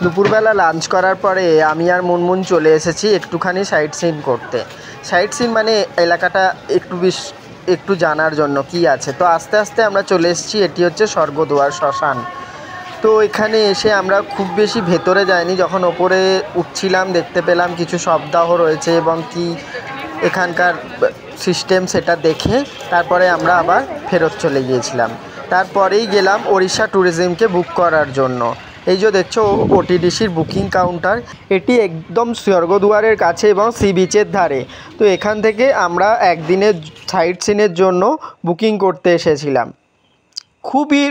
দুপুরবেলা লাঞ্চ করার পরে আমি আর মুনমুন চলে এসেছি একটুখানি সাইট সিন করতে। সাইট সিন মানে এলাকাটা একটু জানার জন্য কি আছে। তো আস্তে আস্তে আমরা চলে এসেছি, এটি হচ্ছে স্বর্গদুয়ার শ্মশান। তো এখানে এসে আমরা খুব বেশি ভেতরে যাইনি, যখন ওপরে উঠছিলাম দেখতে পেলাম কিছু শবদাহ রয়েছে এবং কি এখানকার সিস্টেম সেটা দেখে তারপরে আমরা আবার ফেরত চলে গিয়েছিলাম। তারপরেই গেলাম ওড়িশা ট্যুরিজমকে বুক করার জন্য। এই যে দেখছো ওটিডিসির বুকিং কাউন্টার, এটি একদম স্বর্গদুয়ারের কাছে এবং সি বিচের ধারে। তো এখান থেকে আমরা একদিনের সাইট সিনের জন্য বুকিং করতে এসেছিলাম। খুবই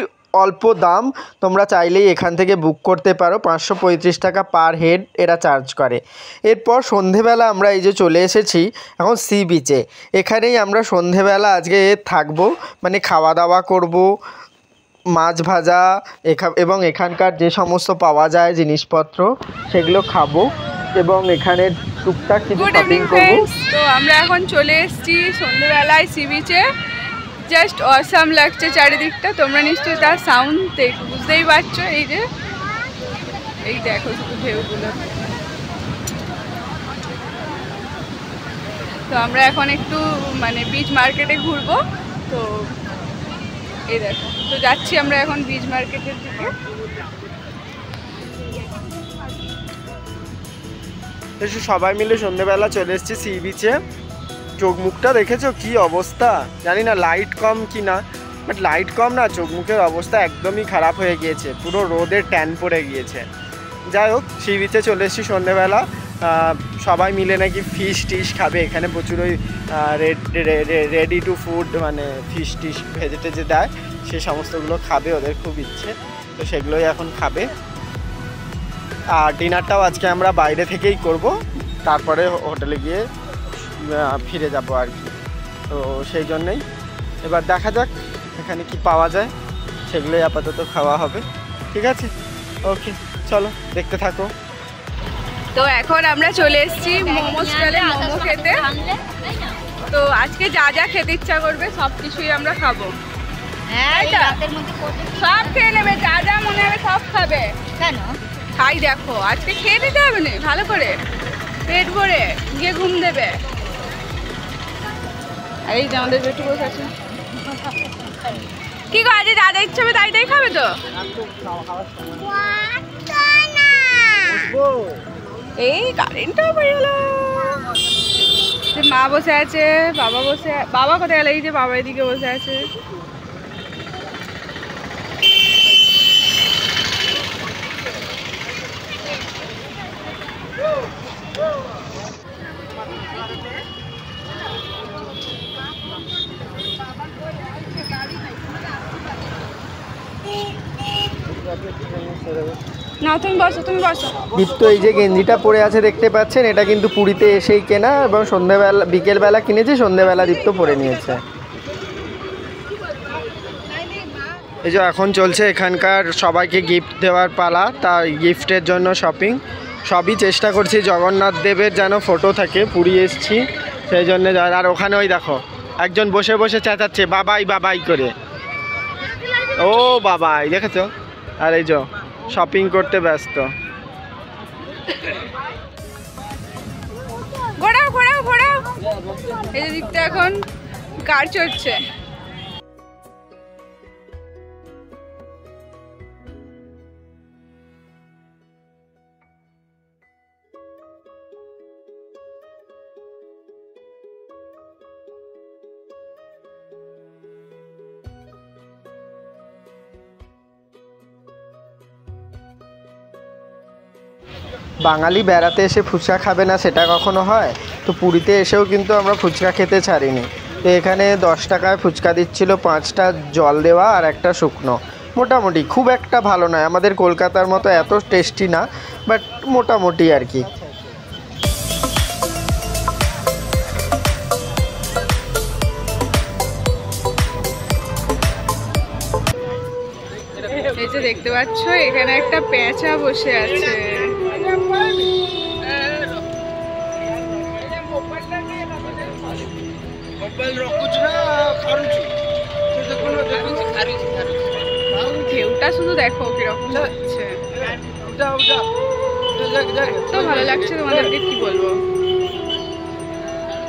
অল্প দাম, তোমরা চাইলেই এখান থেকে বুক করতে পারো। 535 টাকা পার হেড এরা চার্জ করে। এরপর সন্ধেবেলা আমরা এই যে চলে এসেছি এখন সি বিচে। এখানেই আমরা সন্ধেবেলা আজকে থাকবো, মানে খাওয়া দাওয়া করব, মাছ ভাজা এবং এখানকার যে সমস্ত পাওয়া যায় জিনিসপত্র সেগুলো খাবো এবং এখানে টুকটাক কিছু শপিং করবো। তো আমরা এখন চলে এসেছি সন্ধেবেলায় সি বিচে। জাস্ট অসাম লাগছে চারিদিকটা, তোমরা নিশ্চয়ই তার সাউন্ড বুঝতেই পারছো। এই দেখো শুধু ঢেউগুলো। তো আমরা এখন একটু মানে বিচ মার্কেটে ঘুরবো। তো এই দেখো, তো যাচ্ছি আমরা এখন বিচ মার্কেটের দিকে। সবাই মিলে সন্ধ্যেবেলা চলে এসেছি সি বিচে। চোখ মুখটা দেখেছো কি অবস্থা, জানি না লাইট কম কি না, বাট লাইট কম না, চোখ মুখের অবস্থা একদমই খারাপ হয়ে গিয়েছে, পুরো রোদের ট্যান পড়ে গিয়েছে। যাই হোক, সি বিচে চলে এসেছি সন্ধ্যেবেলা। সবাই মিলে নাকি ফিশ টিশ খাবে এখানে, প্রচুর ওই রেডি টু ফুড মানে ফিশ টিশ ভেজে টেজে দেয়, সে সমস্তগুলো খাবে, ওদের খুব ইচ্ছে, তো সেগুলোই এখন খাবে। আর ডিনারটাও আজকে আমরা বাইরে থেকেই করব, তারপরে হোটেলে গিয়ে ফিরে যাব আর কি। তো সেই জন্যেই এবার দেখা যাক এখানে কি পাওয়া যায়, সেগুলোই আপাতত খাওয়া হবে। ঠিক আছে, ওকে, চলো দেখতে থাকো। তো এখন আমরা চলে এসেছি মোমো স্টলে মোমো খেতে। তো আজকে যা যা খেতে ইচ্ছা করবে সব কিছুই আমরা খাবো। সব খেয়ে নেবে, যা যা মনে হবে সব খাবে। কেন খাই দেখো, আজকে খেয়ে দিতে হবে না, ভালো করে পেট ভরে গিয়ে ঘুম দেবে। এই যে আমাদের বেটু বসে আছে, কি গো আজ যা যা ইচ্ছা হবে তাই তাই খাবে। তো এই কারেন্টটাও পড়ে গেল। মা বসে আছে, বাবা কোথায় গেল? এই যে বাবা এদিকে বসে আছে। না তুমি বসো, তুমি বসো। দীপ্ত এই যে গেঞ্জিটা পরে আছে দেখতে পাচ্ছেন, এটা কিন্তু পুরীতে এসেই কেনা এবং সন্ধ্যেবেলা বিকেলবেলা কিনেছি, সন্ধ্যেবেলা দীপ্ত পরে নিয়েছে। এই যে এখন চলছে এখানকার সবাইকে গিফট দেওয়ার পালা, তার গিফটের জন্য শপিং। সবই চেষ্টা করছি জগন্নাথ দেবের যেন ফটো থাকে, পুরী এসছি সেই জন্য। আর ওখানে ওই দেখো একজন বসে বসে চেঁচাচ্ছে বাবাই বাবাই করে, ও বাবাই, দেখেছো? আর এই যে শপিং করতে ব্যস্ত। ঘোরাও ঘোরাও ঘোরাও। এই দিকটা এখন কার চড়ছে। বাঙালি বেড়াতে এসে ফুচকা খাবে না সেটা কখনো হয়? তো পুরীতে এসেও কিন্তু আমরা ফুচকা খেতে ছাড়িনি। তো এখানে 10 টাকায় ফুচকা দিচ্ছিল, 5টা জল দেওয়া আর একটা শুকনো। মোটামুটি খুব একটা ভালো নয়, আমাদের কলকাতার মতো এত টেস্টি না, বাট মোটামুটি আর কি। এই যে দেখতে পাচ্ছ এখানে একটা পেঁচা বসে আছে। ঢেউটা শুধু দেখো কিরকম হচ্ছে। এত ভালো লাগছে তোমাদেরকে কি বলবো,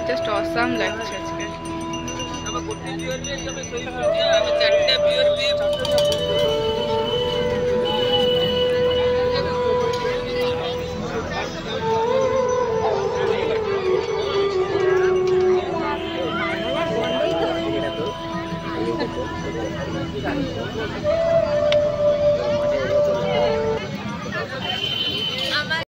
জাস্ট অসাম লাগছে আজকে।